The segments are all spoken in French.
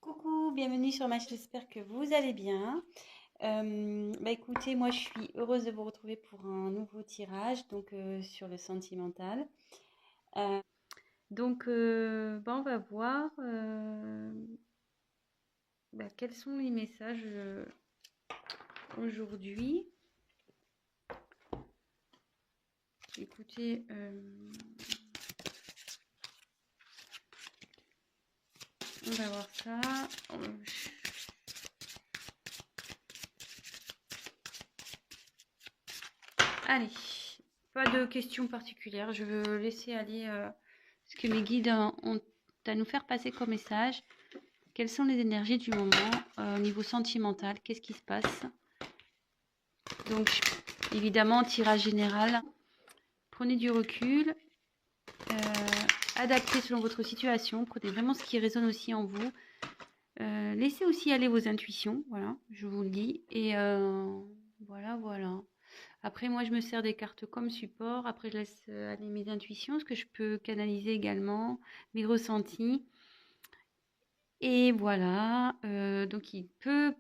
Coucou, bienvenue sur ma chaîne, j'espère que vous allez bien. Écoutez, moi je suis heureuse de vous retrouver pour un nouveau tirage sur le sentimental. Euh, on va voir quels sont les messages aujourd'hui. Écoutez, on va voir ça. Allez, pas de questions particulières. Je veux laisser aller ce que mes guides ont à nous faire passer comme message. Quelles sont les énergies du moment au niveau sentimental? Qu'est-ce qui se passe? Donc, évidemment, tirage général. Prenez du recul. Adaptez selon votre situation. Prenez vraiment ce qui résonne aussi en vous. Laissez aussi aller vos intuitions. Voilà, je vous le dis. Et voilà. Après, moi, je me sers des cartes comme support. Après, je laisse aller mes intuitions, ce que je peux canaliser également, mes ressentis. Et voilà. Donc, il peut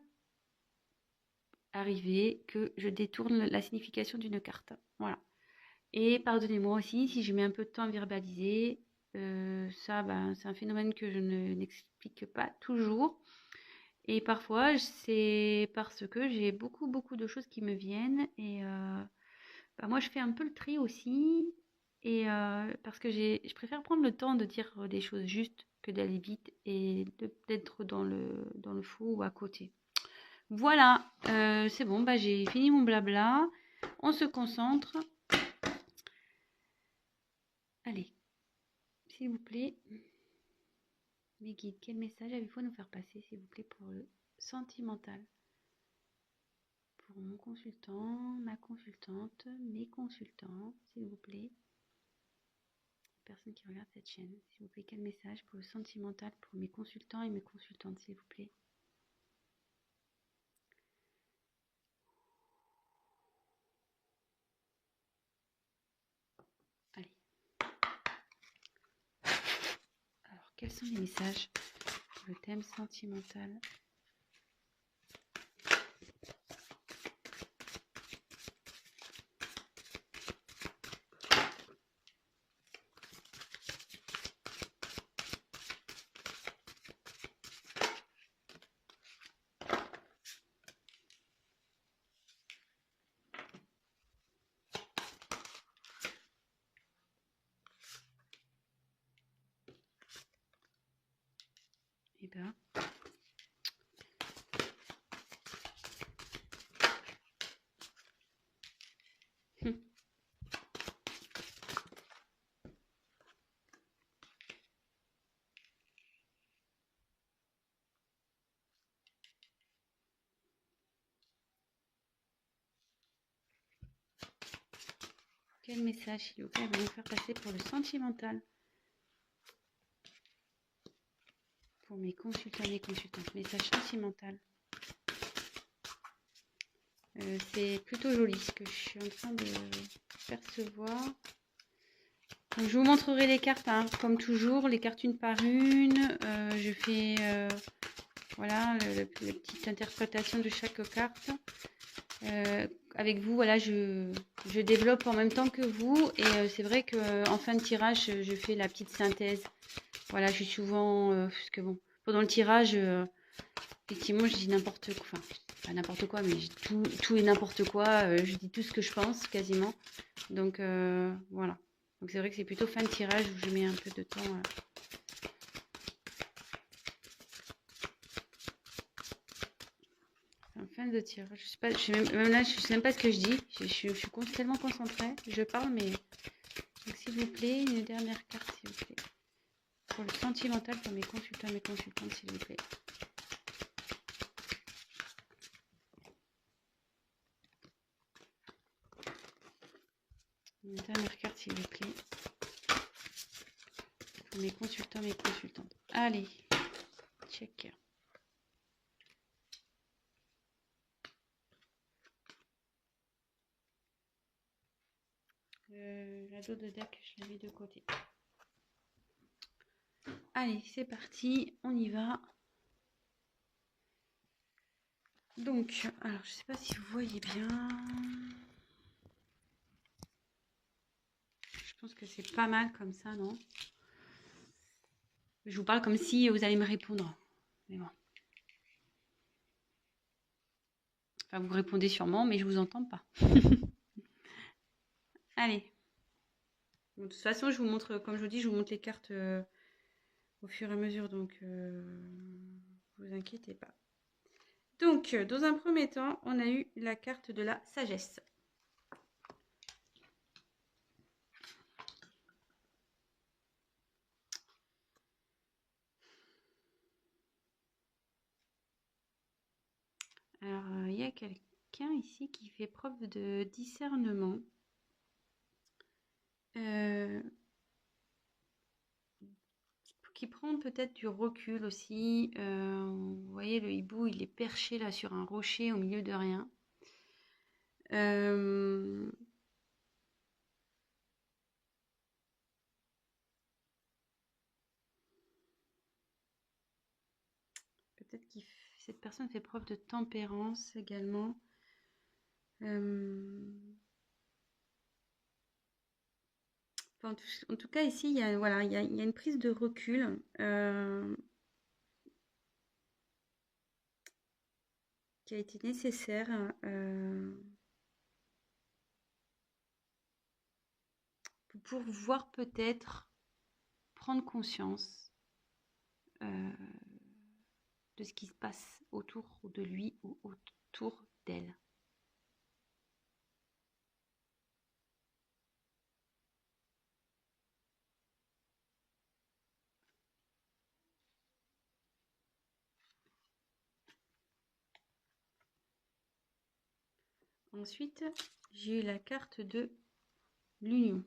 arriver que je détourne la signification d'une carte. Voilà. Et pardonnez-moi aussi si je mets un peu de temps à verbaliser. C'est un phénomène que je n'explique pas toujours. Et parfois, c'est parce que j'ai beaucoup de choses qui me viennent. Et moi, je fais un peu le tri aussi. Et parce que je préfère prendre le temps de dire des choses justes que d'aller vite et d'être dans le faux ou à côté. Voilà, c'est bon, j'ai fini mon blabla. On se concentre. Allez, s'il vous plaît, mes guides, quel message avez-vous à nous faire passer, s'il vous plaît, pour le sentimental? Pour mon consultant, ma consultante, mes consultants, s'il vous plaît. Personne qui regarde cette chaîne, s'il vous plaît, quel message pour le sentimental, pour mes consultants et mes consultantes, s'il vous plaît? Allez. Alors, quels sont les messages pour le thème sentimental? Eh bien, quel message, s'il vous plaît, va nous faire passer pour le sentimental? Pour mes consultants et mes consultantes, message sentimental. C'est plutôt joli ce que je suis en train de percevoir. Donc, je vous montrerai les cartes, hein, comme toujours, les cartes une par une. Je fais voilà la petite interprétation de chaque carte. Avec vous, voilà, je développe en même temps que vous. Et c'est vrai qu'en fin de tirage, je fais la petite synthèse. Voilà, je suis souvent... parce que bon, pendant le tirage, effectivement, je dis n'importe quoi. Enfin, pas n'importe quoi, mais tout et n'importe quoi. Je dis tout ce que je pense, quasiment. Donc, voilà. Donc, c'est vrai que c'est plutôt fin de tirage où je mets un peu de temps. En fin de tirage. Je sais pas, même là, je sais même pas ce que je dis. Je suis tellement concentrée. Je parle, mais... Donc, s'il vous plaît, une dernière carte, s'il vous plaît. Pour le sentimental, pour mes consultants et mes consultantes, s'il vous plaît. Une dernière carte, s'il vous plaît. Pour mes consultants, mes consultantes. Allez, check. La dos de deck, je l'ai mis de côté. Allez, c'est parti, on y va. Donc, alors je sais pas si vous voyez bien. Je pense que c'est pas mal comme ça, non? Je vous parle comme si vous allez me répondre. Mais bon. Enfin, vous répondez sûrement, mais je vous entends pas. Allez. Bon, de toute façon, je vous montre, comme je vous dis, je vous montre les cartes au fur et à mesure, donc vous inquiétez pas. Donc, dans un premier temps, on a eu la carte de la sagesse. Alors, il y a quelqu'un ici qui fait preuve de discernement. Qui prend peut-être du recul aussi. Vous voyez, le hibou, il est perché là sur un rocher au milieu de rien. Peut-être que cette personne fait preuve de tempérance également. Enfin, en tout cas, ici, il y a, voilà, il y a une prise de recul qui a été nécessaire pour pouvoir peut-être prendre conscience de ce qui se passe autour de lui ou autour d'elle. Ensuite, j'ai eu la carte de l'union.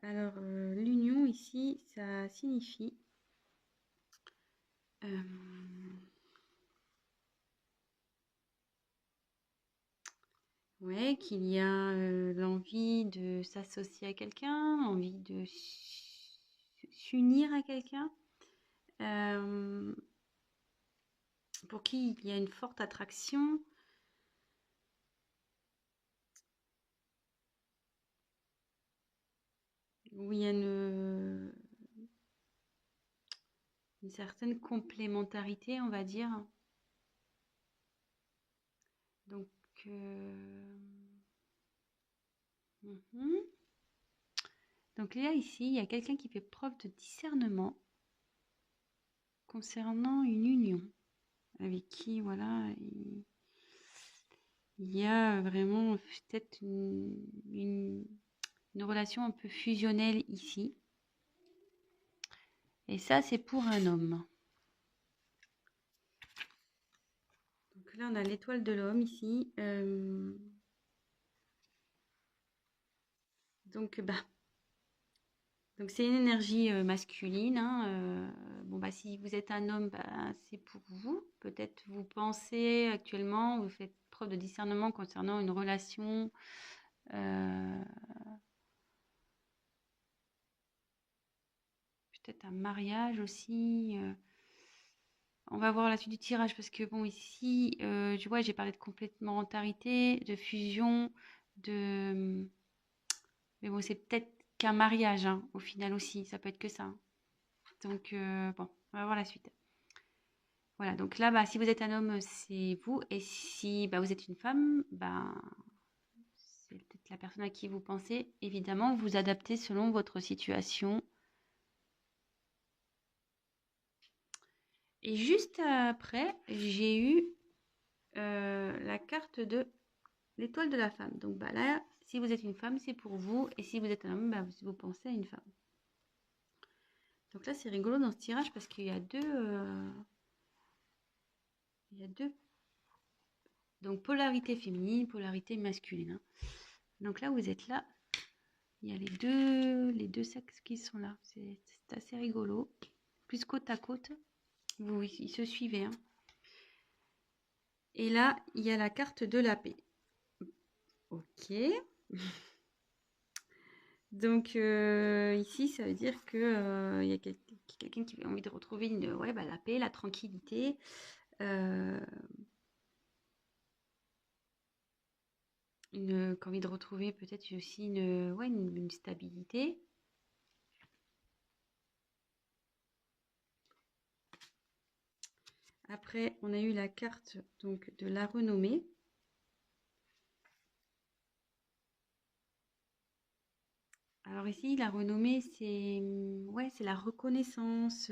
Alors, l'union ici, ça signifie ouais, qu'il y a l'envie de s'associer à quelqu'un, envie de s'unir à quelqu'un, pour qui il y a une forte attraction. Où il y a une certaine complémentarité, on va dire. Donc, donc là, ici, il y a quelqu'un qui fait preuve de discernement concernant une union avec qui, voilà, il y a vraiment peut-être une relation un peu fusionnelle ici. Et ça, c'est pour un homme. Donc là, on a l'étoile de l'homme ici. Donc, donc c'est une énergie masculine. Hein, bon, si vous êtes un homme, c'est pour vous. Peut-être vous pensez actuellement, vous faites preuve de discernement concernant une relation. Peut-être un mariage aussi. On va voir la suite du tirage parce que bon ici, tu vois, j'ai parlé de complémentarité, de fusion, de... Mais bon, c'est peut-être qu'un mariage hein, au final aussi, ça peut être que ça. Hein. Donc bon, on va voir la suite. Voilà, donc là, si vous êtes un homme, c'est vous. Et si vous êtes une femme, c'est peut-être la personne à qui vous pensez. Évidemment, vous adaptez selon votre situation. Et juste après, j'ai eu la carte de l'étoile de la femme. Donc là, si vous êtes une femme, c'est pour vous. Et si vous êtes un homme, vous pensez à une femme. Donc là, c'est rigolo dans ce tirage parce qu'il y a deux. Donc polarité féminine, polarité masculine. Hein. Donc là, vous êtes là. Il y a les deux sexes qui sont là. C'est assez rigolo. Plus côte à côte. Ils se suivaient. Hein. Et là, il y a la carte de la paix. Ok. Donc ici, ça veut dire que y a quelqu'un qui a envie de retrouver la paix, la tranquillité. Envie de retrouver peut-être aussi une stabilité. Après, on a eu la carte donc de la renommée. Alors ici, la renommée, c'est la reconnaissance.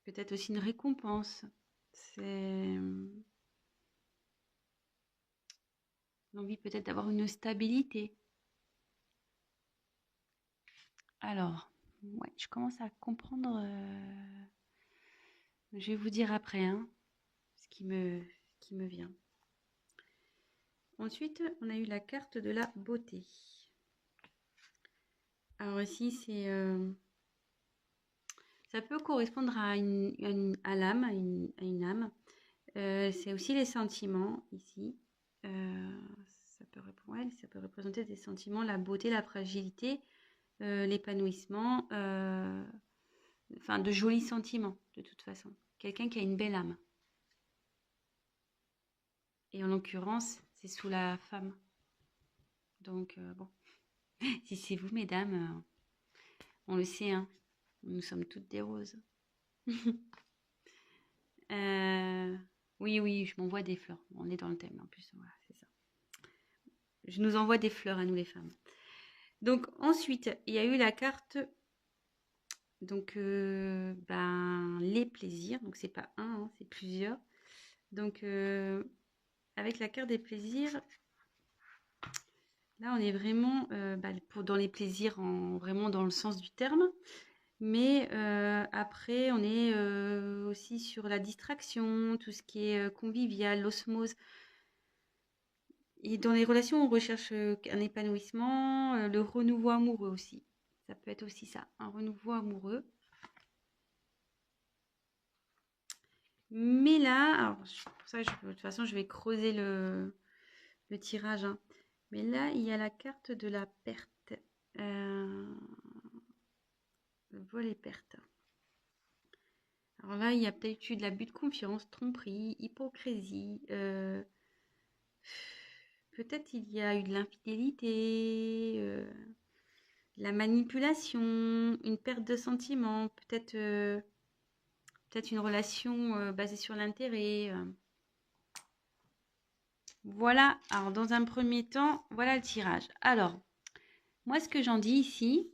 Peut-être aussi une récompense. C'est l'envie peut-être d'avoir une stabilité. Alors, ouais, je commence à comprendre. Je vais vous dire après, hein, ce qui me vient. Ensuite, on a eu la carte de la beauté. Alors ici, ça peut correspondre à l'âme, à une âme. C'est aussi les sentiments ici. Ça peut représenter des sentiments, la beauté, la fragilité, l'épanouissement, enfin de jolis sentiments de toute façon. Quelqu'un qui a une belle âme. Et en l'occurrence, c'est sous la femme. Donc bon, si c'est vous mesdames, on le sait, hein, nous sommes toutes des roses. Oui, je m'envoie des fleurs. On est dans le thème en plus, voilà, c'est ça. Je nous envoie des fleurs à nous les femmes. Donc ensuite, il y a eu la carte, donc les plaisirs. Donc c'est pas un, hein, c'est plusieurs. Donc avec la carte des plaisirs, là on est vraiment dans les plaisirs, vraiment dans le sens du terme. Mais après, on est aussi sur la distraction, tout ce qui est convivial, l'osmose. Et dans les relations, on recherche un épanouissement, le renouveau amoureux aussi. Ça peut être aussi ça, un renouveau amoureux. Mais là, alors, pour ça, de toute façon, je vais creuser le tirage, hein. Mais là, il y a la carte de la perte. Vol et perte. Alors là, il y a peut-être eu de l'abus de confiance, tromperie, hypocrisie. Peut-être il y a eu de l'infidélité, la manipulation, une perte de sentiments, peut-être une relation basée sur l'intérêt. Voilà, alors dans un premier temps, voilà le tirage. Alors, moi ce que j'en dis ici,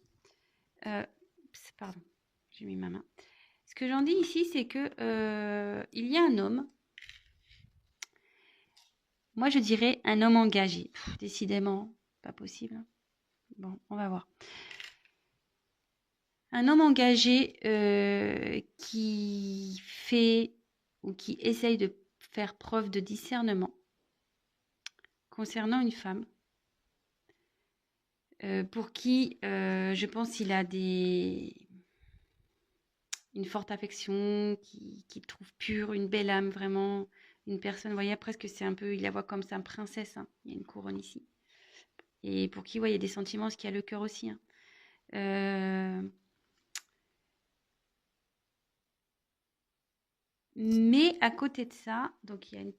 pardon, j'ai mis ma main. Ce que j'en dis ici, c'est que il y a un homme. Moi, je dirais un homme engagé. Décidément, pas possible. Bon, on va voir. Un homme engagé qui fait ou qui essaye de faire preuve de discernement concernant une femme pour qui, je pense, il a une forte affection, qui trouve pure, une belle âme, vraiment, une personne, vous voyez, presque c'est un peu, il la voit comme ça, princesse, hein. Il y a une couronne ici. Et pour qui, ouais, il y a des sentiments, ce qui a le cœur aussi, hein. Mais à côté de ça, donc il y a une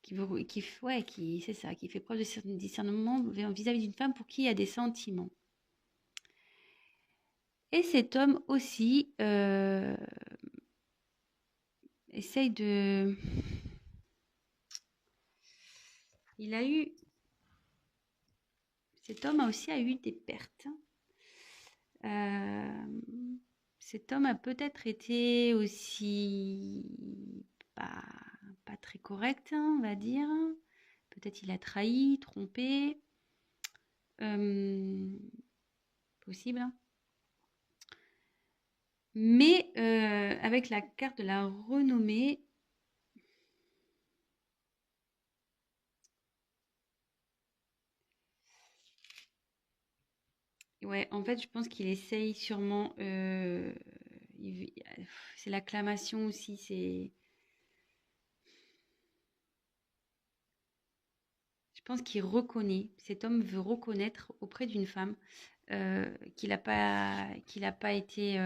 c'est ça, qui fait preuve de discernement vis-à-vis d'une femme pour qui il y a des sentiments. Et cet homme aussi essaye de... Cet homme a aussi eu des pertes. Cet homme a peut-être été aussi pas très correct, hein, on va dire. Peut-être il a trahi, trompé. Possible, hein. Mais avec la carte de la renommée, ouais, en fait, je pense qu'il essaye sûrement. C'est l'acclamation aussi. pense qu'il reconnaît, cet homme veut reconnaître auprès d'une femme qu'il n'a pas été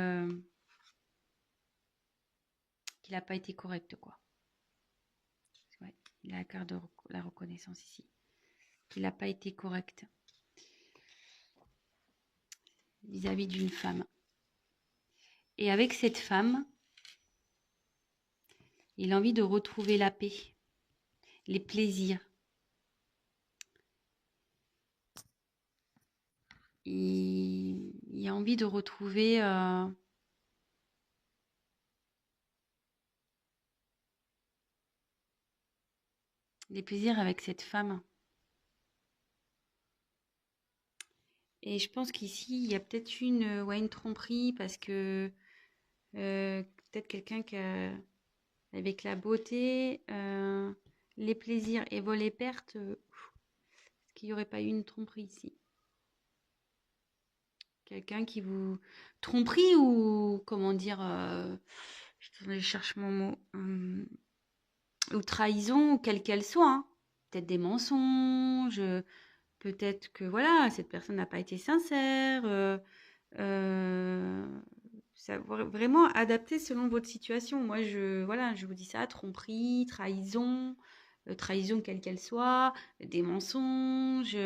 correct, quoi. Ouais, il a la carte de la reconnaissance ici. Qu'il n'a pas été correct vis-à-vis d'une femme. Et avec cette femme, il a envie de retrouver la paix, les plaisirs. Il a envie de retrouver les plaisirs avec cette femme. Et je pense qu'ici, il y a peut-être une tromperie parce que peut-être quelqu'un qui a, avec la beauté, les plaisirs et vol et pertes, est-ce qu'il n'y aurait pas eu une tromperie ici? Quelqu'un qui vous... Tromperie ou, comment dire, je cherche mon mot, ou trahison, quelle qu'elle soit, hein. Peut-être des mensonges, peut-être que, voilà, cette personne n'a pas été sincère, ça, vraiment adapté selon votre situation. Moi, je vous dis ça, tromperie, trahison, trahison quelle qu'elle soit, des mensonges,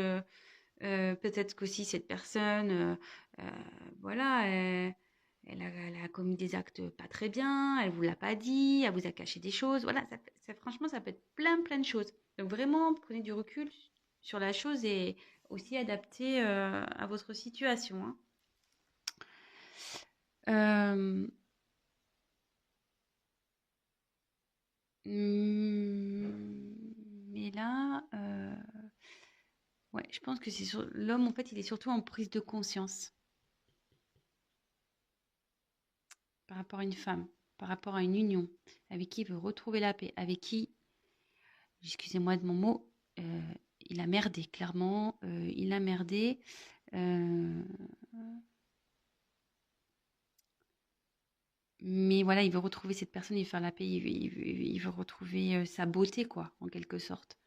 peut-être qu'aussi cette personne, voilà, elle a commis des actes pas très bien, elle vous l'a pas dit, elle vous a caché des choses. Voilà, franchement, ça peut être plein de choses. Donc vraiment, prenez du recul sur la chose et aussi adapté à votre situation, hein. Mais là, ouais, je pense que c'est sur l'homme, en fait, il est surtout en prise de conscience par rapport à une femme, par rapport à une union, avec qui il veut retrouver la paix, avec qui, excusez-moi de mon mot, il a merdé, clairement, il a merdé. Mais voilà, il veut retrouver cette personne, il veut faire la paix, il veut retrouver sa beauté, quoi, en quelque sorte.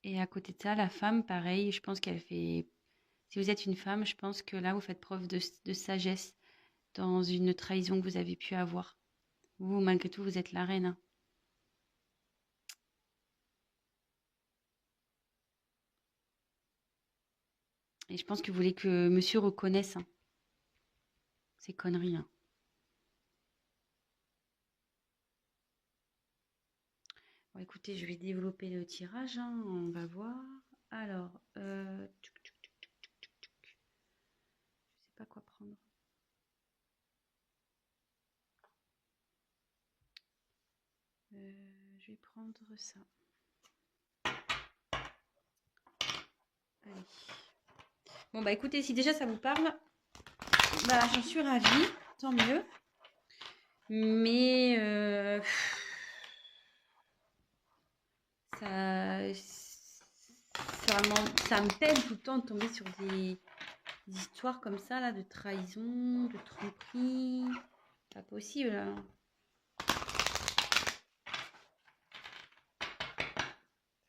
Et à côté de ça, la femme, pareil, je pense qu'elle fait... Si vous êtes une femme, je pense que là, vous faites preuve de sagesse dans une trahison que vous avez pu avoir. Vous, malgré tout, vous êtes la reine, hein. Et je pense que vous voulez que monsieur reconnaisse, hein, ces conneries, hein. Bon, écoutez, je vais développer le tirage, hein, on va voir. Alors, je sais pas quoi prendre. Je vais prendre ça. Allez. Bon, bah écoutez, si déjà ça vous parle, bah j'en suis ravie, tant mieux. Mais ça me peine tout le temps de tomber sur des histoires comme ça, là, de trahison, de tromperie. Pas possible, hein.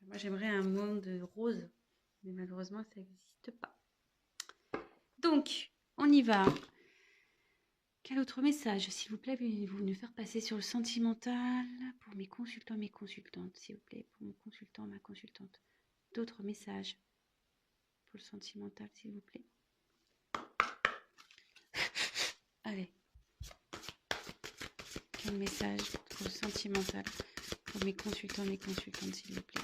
Moi, j'aimerais un monde rose, mais malheureusement, ça n'existe pas. Donc, on y va. Quel autre message, s'il vous plaît, voulez-vous nous faire passer sur le sentimental pour mes consultants, mes consultantes, s'il vous plaît, pour mon consultant, ma consultante. D'autres messages pour le sentimental, s'il vous plaît. Allez. Quel message pour le sentimental pour mes consultants, mes consultantes, s'il vous plaît.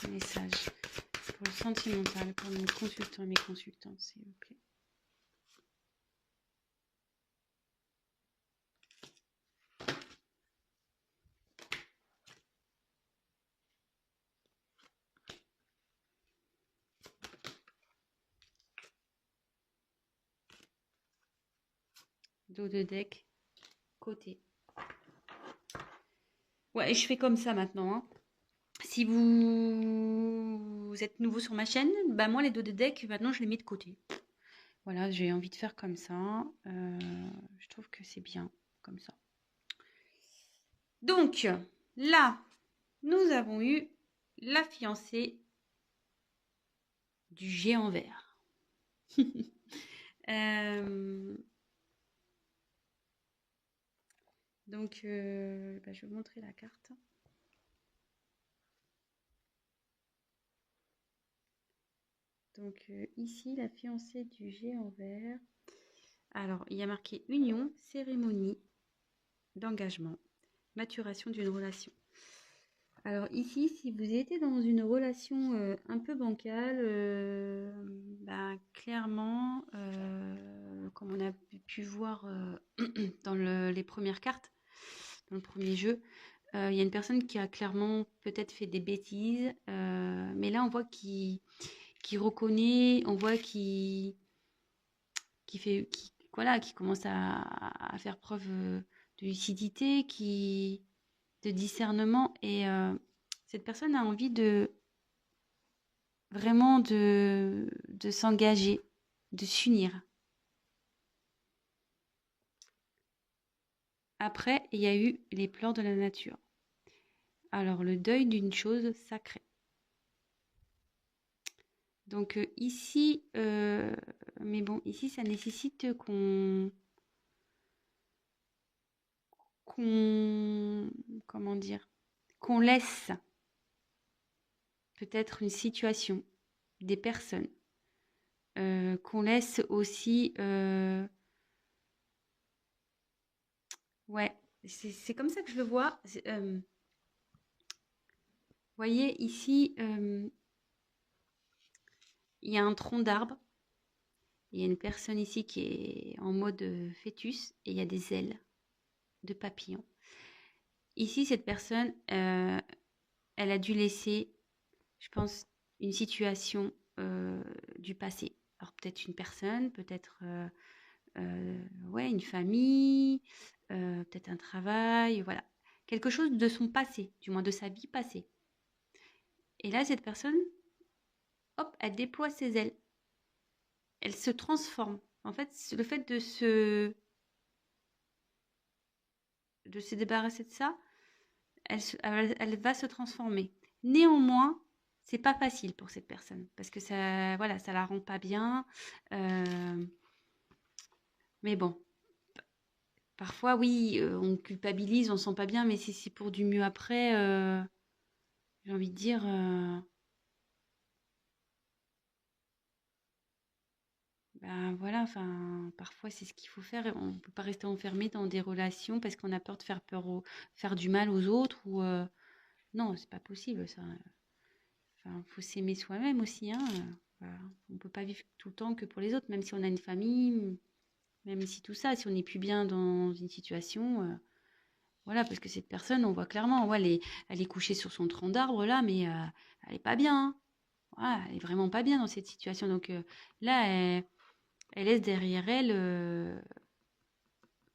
Message pour le sentimental pour mes consultants et mes consultantes, s'il vous plaît. Dos de deck, côté. Ouais, je fais comme ça maintenant, hein. Si vous êtes nouveau sur ma chaîne, bah moi les dos de deck, maintenant je les mets de côté. Voilà, j'ai envie de faire comme ça. Je trouve que c'est bien comme ça. Donc là, nous avons eu la fiancée du géant vert. Donc, je vais vous montrer la carte. Donc, ici, la fiancée du géant vert. Alors, il y a marqué union, cérémonie d'engagement, maturation d'une relation. Alors ici, si vous étiez dans une relation un peu bancale, clairement, comme on a pu voir dans les premières cartes, dans le premier jeu, il y a une personne qui a clairement peut-être fait des bêtises, mais là on voit qu'il reconnaît, on voit qu'il voilà, qui commence à faire preuve de lucidité, de discernement, et cette personne a envie de vraiment de s'engager, de s'unir. Après, il y a eu les pleurs de la nature. Alors, le deuil d'une chose sacrée. Donc ici, mais bon, ici, ça nécessite comment dire, qu'on laisse peut-être une situation, des personnes, qu'on laisse aussi, ouais, c'est comme ça que je le vois. Voyez ici, il y a un tronc d'arbre. Il y a une personne ici qui est en mode fœtus et il y a des ailes de papillon. Ici, cette personne, elle a dû laisser, je pense, une situation du passé. Alors peut-être une personne, peut-être ouais, une famille, peut-être un travail, voilà. Quelque chose de son passé, du moins de sa vie passée. Et là, cette personne, hop, elle déploie ses ailes. Elle se transforme. En fait, le fait de se débarrasser de ça, elle va se transformer. Néanmoins, c'est pas facile pour cette personne parce que ça, voilà, ça la rend pas bien. Mais bon, parfois, oui, on culpabilise, on se sent pas bien, mais si c'est pour du mieux après, j'ai envie de dire, ben voilà, enfin, parfois c'est ce qu'il faut faire. On peut pas rester enfermé dans des relations parce qu'on a peur de faire du mal aux autres ou non, c'est pas possible ça. Enfin, faut s'aimer soi-même aussi, hein. Voilà. On peut pas vivre tout le temps que pour les autres, même si on a une famille, même si tout ça, si on n'est plus bien dans une situation, voilà, parce que cette personne, on voit clairement, ouais, elle est couchée sur son tronc d'arbre là, mais elle est pas bien, hein. Voilà, elle est vraiment pas bien dans cette situation. Donc là, elle laisse derrière elle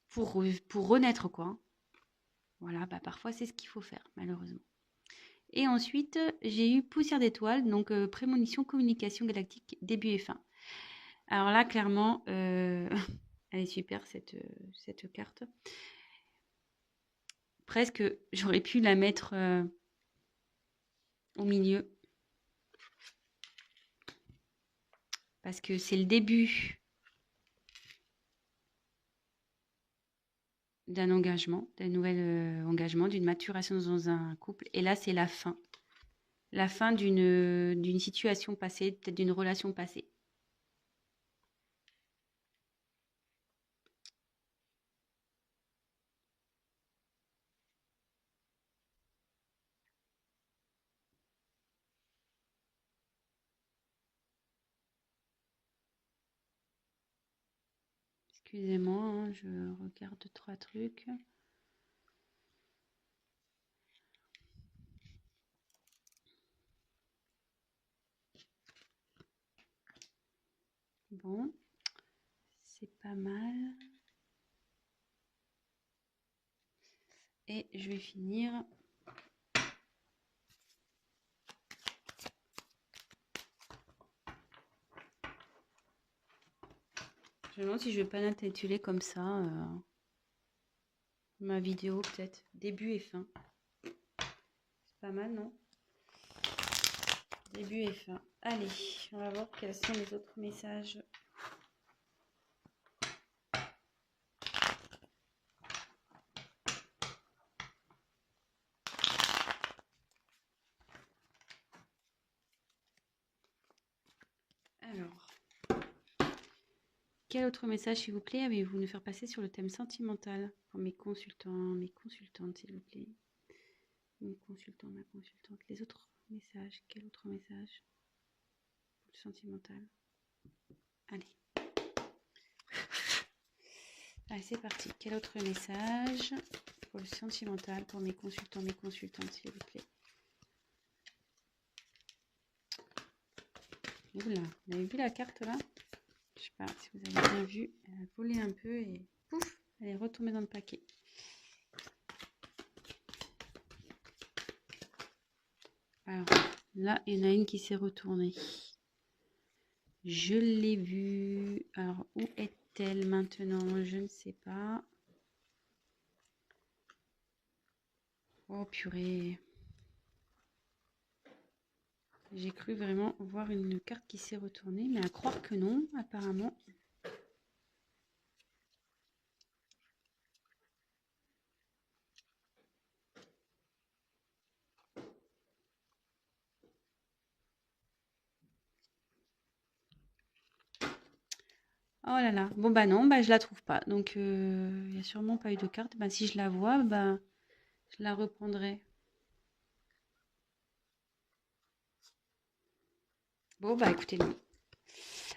pour renaître, quoi, hein. Voilà, bah parfois c'est ce qu'il faut faire, malheureusement. Et ensuite, j'ai eu Poussière d'étoiles, donc prémonition, communication galactique, début et fin. Alors là, clairement, elle est super cette carte. Presque, j'aurais pu la mettre au milieu. Parce que c'est le début d'un engagement, d'un nouvel engagement, d'une maturation dans un couple. Et là, c'est la fin. La fin d'une situation passée, peut-être d'une relation passée. Excusez-moi, hein, je regarde 3 trucs. Bon, c'est pas mal. Et je vais finir Je me demande si je vais pas l'intituler comme ça. Ma vidéo peut-être. Début et fin. C'est pas mal, non? Début et fin. Allez, on va voir quels sont les autres messages. Alors, quel autre message, s'il vous plaît, avez-vous nous faire passer sur le thème sentimental pour mes consultants, mes consultantes, s'il vous plaît? Mon consultant, ma consultante. Les autres messages, quel autre message pour le sentimental? Allez. Allez, c'est parti. Quel autre message pour le sentimental pour mes consultants, mes consultantes, s'il vous plaît? Oula, vous avez vu la carte là? Je sais pas si vous avez bien vu. Elle a volé un peu et pouf, elle est retombée dans le paquet. Alors là, il y en a une qui s'est retournée. Je l'ai vue. Alors, où est-elle maintenant? Je ne sais pas. Oh purée. J'ai cru vraiment voir une carte qui s'est retournée, mais à croire que non, apparemment. Oh là là. Bon bah non, bah je la trouve pas. Donc il n'y a sûrement pas eu de carte. Bah si je la vois, bah je la reprendrai. Bon bah écoutez, non.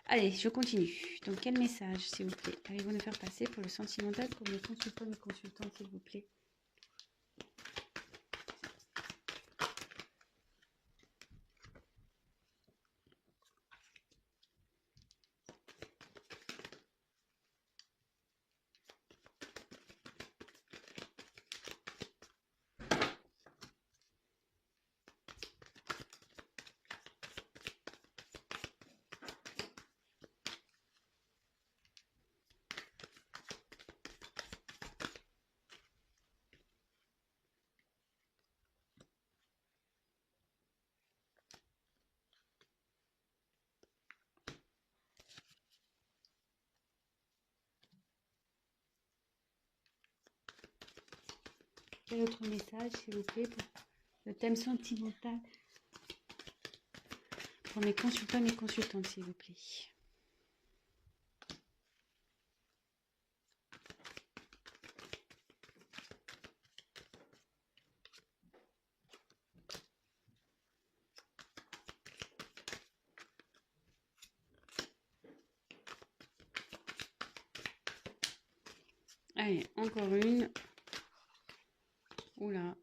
Allez, je continue. Donc quel message, s'il vous plaît, allez-vous nous faire passer pour le sentimental pour mes consultants et consultantes, s'il vous plaît? Quel autre message, s'il vous plaît, pour le thème sentimental pour mes consultants et mes consultantes, s'il vous plaît? Allez, encore une. Oula.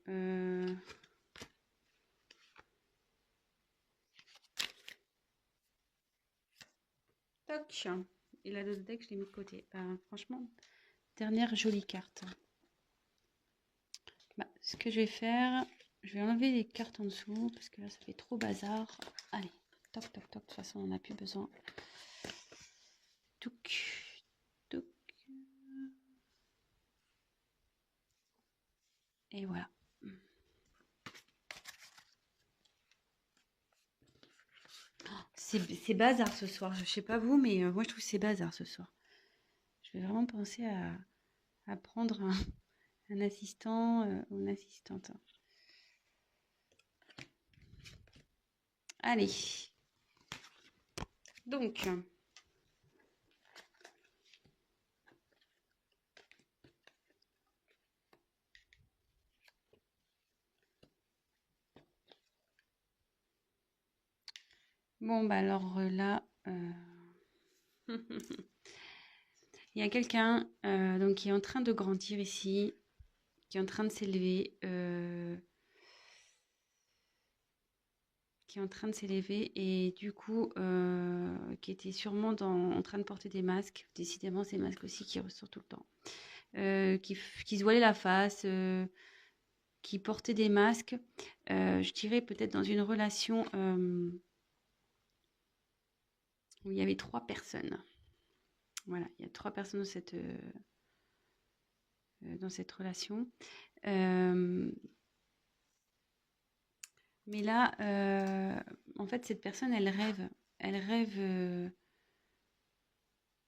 Toc. Et la dose deck, je l'ai mis de côté. Franchement, dernière jolie carte. Bah, ce que je vais faire, je vais enlever les cartes en dessous parce que là, ça fait trop bazar. Allez, toc, toc, toc. De toute façon, on n'a plus besoin. Touc, touc. Et voilà. C'est bazar ce soir. Je sais pas vous, mais moi, je trouve que c'est bazar ce soir. Je vais vraiment penser à prendre un assistant ou une assistante. Allez. Donc, bon, bah alors là, il y a quelqu'un donc qui est en train de grandir ici, qui est en train de s'élever, et du coup, qui était sûrement en train de porter des masques. Décidément, ces masques aussi qui ressortent tout le temps. Qui se voilait la face, qui portait des masques. Je dirais peut-être dans une relation où il y avait 3 personnes. Voilà, il y a 3 personnes dans cette relation. Mais là, en fait, cette personne, elle rêve. Elle rêve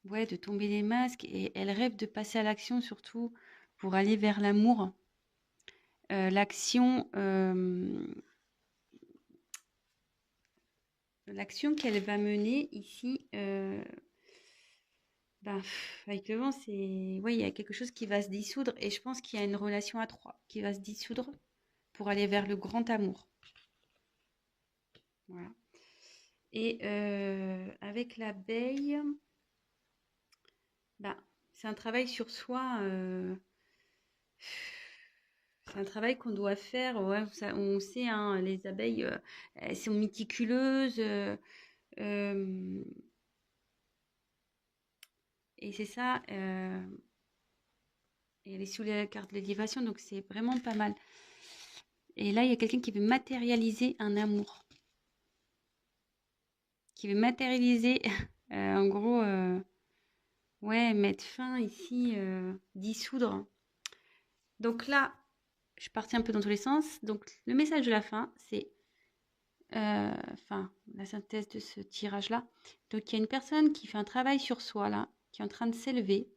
ouais, de tomber les masques et elle rêve de passer à l'action surtout pour aller vers l'amour. L'action qu'elle va mener ici, avec le vent, c'est... Oui, il y a quelque chose qui va se dissoudre et je pense qu'il y a une relation à 3 qui va se dissoudre pour aller vers le grand amour. Voilà. Et avec l'abeille, c'est un travail sur soi. C'est un travail qu'on doit faire. Ouais, on sait, hein, les abeilles, elles sont méticuleuses. Et c'est ça. Et elle est sous la carte de l'élévation, donc c'est vraiment pas mal. Et là, il y a quelqu'un qui veut matérialiser un amour. Qui veut matérialiser, en gros, ouais, mettre fin ici, dissoudre. Donc là, je suis partie un peu dans tous les sens. Donc le message de la fin, c'est la synthèse de ce tirage-là. Donc il y a une personne qui fait un travail sur soi là, qui est en train de s'élever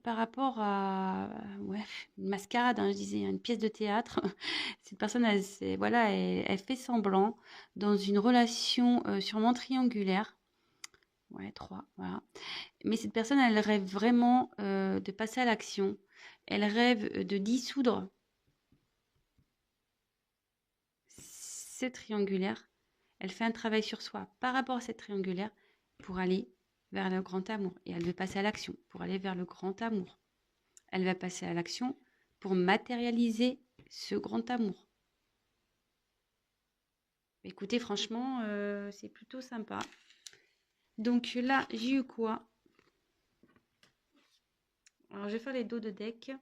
par rapport à une mascarade, hein, je disais, une pièce de théâtre. Cette personne, elle fait semblant dans une relation sûrement triangulaire. Ouais, 3, voilà. Mais cette personne, elle rêve vraiment de passer à l'action. Elle rêve de dissoudre ce triangulaire. Elle fait un travail sur soi par rapport à cette triangulaire pour aller vers le grand amour. Et elle veut passer à l'action pour aller vers le grand amour. Elle va passer à l'action pour matérialiser ce grand amour. Écoutez, franchement, c'est plutôt sympa. Donc là, j'ai eu quoi? Alors, je vais faire les dos de deck.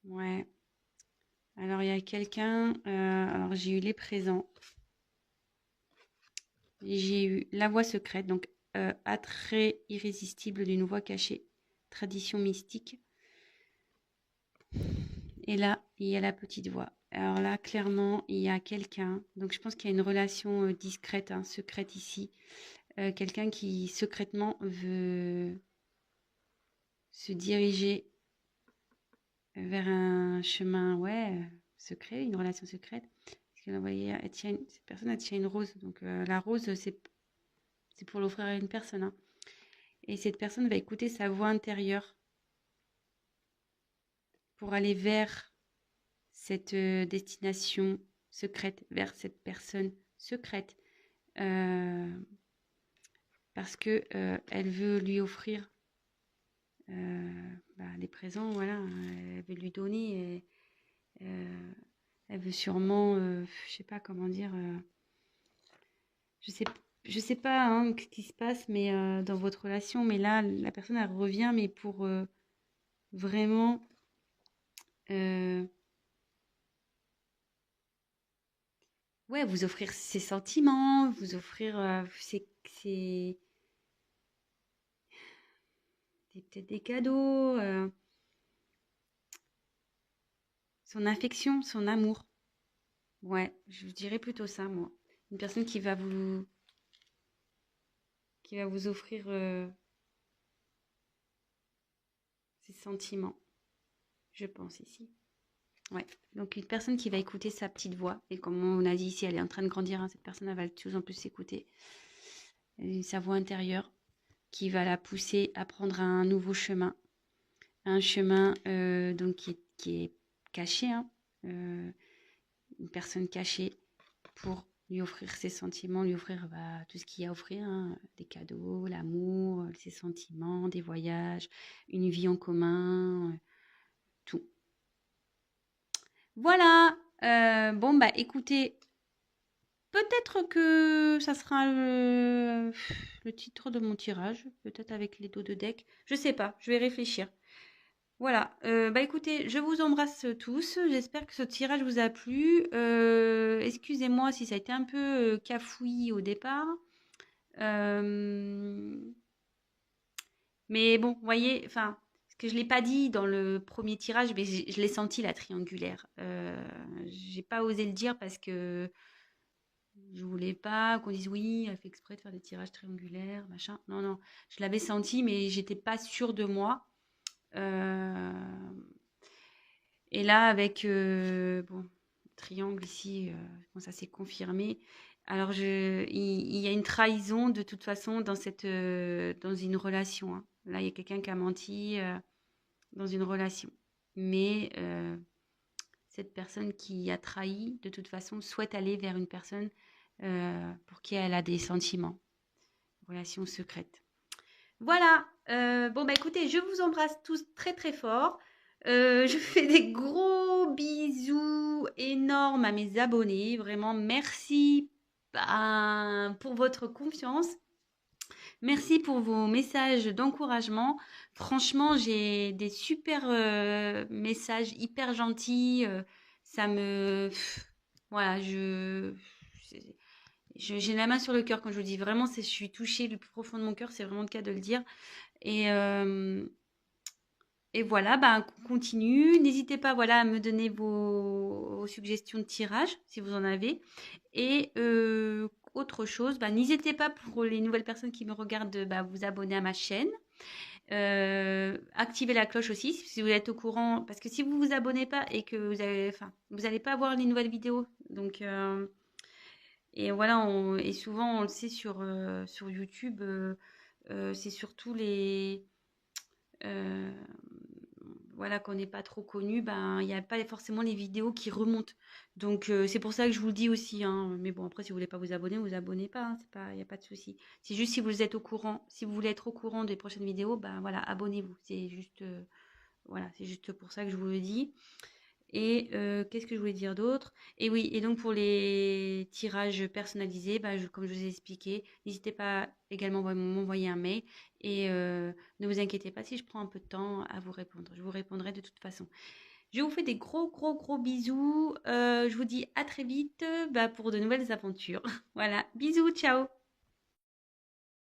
Ouais. Alors, il y a quelqu'un... alors, j'ai eu les présents. J'ai eu la voix secrète, donc attrait irrésistible d'une voix cachée, tradition mystique. Et là, il y a la petite voix. Alors là, clairement, il y a quelqu'un. Donc, je pense qu'il y a une relation discrète, hein, secrète ici. Quelqu'un qui secrètement veut se diriger vers un chemin, secret, une relation secrète. Parce qu'elle envoyait, cette personne, elle tient une rose. Donc, la rose, c'est pour l'offrir à une personne, hein. Et cette personne va écouter sa voix intérieure pour aller vers cette destination secrète, vers cette personne secrète. Parce que elle veut lui offrir les présents, voilà. Elle veut lui donner. Et, elle veut sûrement, je sais pas comment dire. Je sais pas, hein, ce qui se passe, mais dans votre relation. Mais là, la personne elle revient, mais pour vraiment. Vous offrir ses sentiments, vous offrir peut-être des cadeaux, son affection, son amour. Ouais, je dirais plutôt ça, moi. Une personne qui va vous offrir ses sentiments, je pense ici. Ouais, donc une personne qui va écouter sa petite voix. Et comme on a dit ici, elle est en train de grandir, hein, cette personne elle va de plus en plus s'écouter. Sa voix intérieure qui va la pousser à prendre un nouveau chemin. Un chemin donc qui est caché, hein, une personne cachée pour lui offrir ses sentiments, lui offrir tout ce qu'il y a à offrir, hein, des cadeaux, l'amour, ses sentiments, des voyages, une vie en commun, tout. Voilà. Écoutez, peut-être que ça sera le titre de mon tirage, peut-être avec les dos de deck. Je sais pas, je vais réfléchir. Voilà, bah écoutez, je vous embrasse tous. J'espère que ce tirage vous a plu. Excusez-moi si ça a été un peu cafouillis au départ. Euh, mais bon, vous voyez, enfin, ce que je ne l'ai pas dit dans le premier tirage, mais je l'ai senti la triangulaire. J'ai pas osé le dire parce que je voulais pas qu'on dise oui, elle fait exprès de faire des tirages triangulaires, machin. Non, non, je l'avais senti, mais j'étais pas sûre de moi. Euh, Et là, avec bon, triangle ici, bon, ça s'est confirmé. Alors, il y a une trahison de toute façon dans une relation, hein. Là, il y a quelqu'un qui a menti dans une relation. Mais cette personne qui a trahi, de toute façon, souhaite aller vers une personne pour qui elle a des sentiments, relation secrète. Voilà. Bon, bah écoutez, je vous embrasse tous très très fort. Je fais des gros bisous énormes à mes abonnés. Vraiment, merci pour votre confiance. Merci pour vos messages d'encouragement. Franchement, j'ai des super messages hyper gentils. Ça me... Voilà, j'ai la main sur le cœur quand je vous dis vraiment, je suis touchée du plus profond de mon cœur. C'est vraiment le cas de le dire. Et, euh, et voilà, bah, on continue. N'hésitez pas voilà, à me donner vos suggestions de tirage, si vous en avez. Et autre chose, bah, n'hésitez pas pour les nouvelles personnes qui me regardent, bah, vous abonner à ma chaîne. Activez la cloche aussi si vous êtes au courant. Parce que si vous vous abonnez pas et que vous n'allez pas voir les nouvelles vidéos. Donc, et voilà, et souvent on le sait sur YouTube, c'est surtout euh, voilà, qu'on n'est pas trop connu, ben il n'y a pas forcément les vidéos qui remontent. Donc c'est pour ça que je vous le dis aussi, hein. Mais bon, après, si vous voulez pas vous abonnez pas, hein. C'est pas, il n'y a pas de souci. C'est juste si vous êtes au courant, si vous voulez être au courant des prochaines vidéos, ben voilà, abonnez-vous. C'est juste, voilà, c'est juste pour ça que je vous le dis. Et qu'est-ce que je voulais dire d'autre? Et oui, et donc pour les tirages personnalisés, bah, comme je vous ai expliqué, n'hésitez pas également à m'envoyer un mail et ne vous inquiétez pas si je prends un peu de temps à vous répondre. Je vous répondrai de toute façon. Je vous fais des gros, gros, gros bisous. Je vous dis à très vite bah, pour de nouvelles aventures. Voilà, bisous, ciao!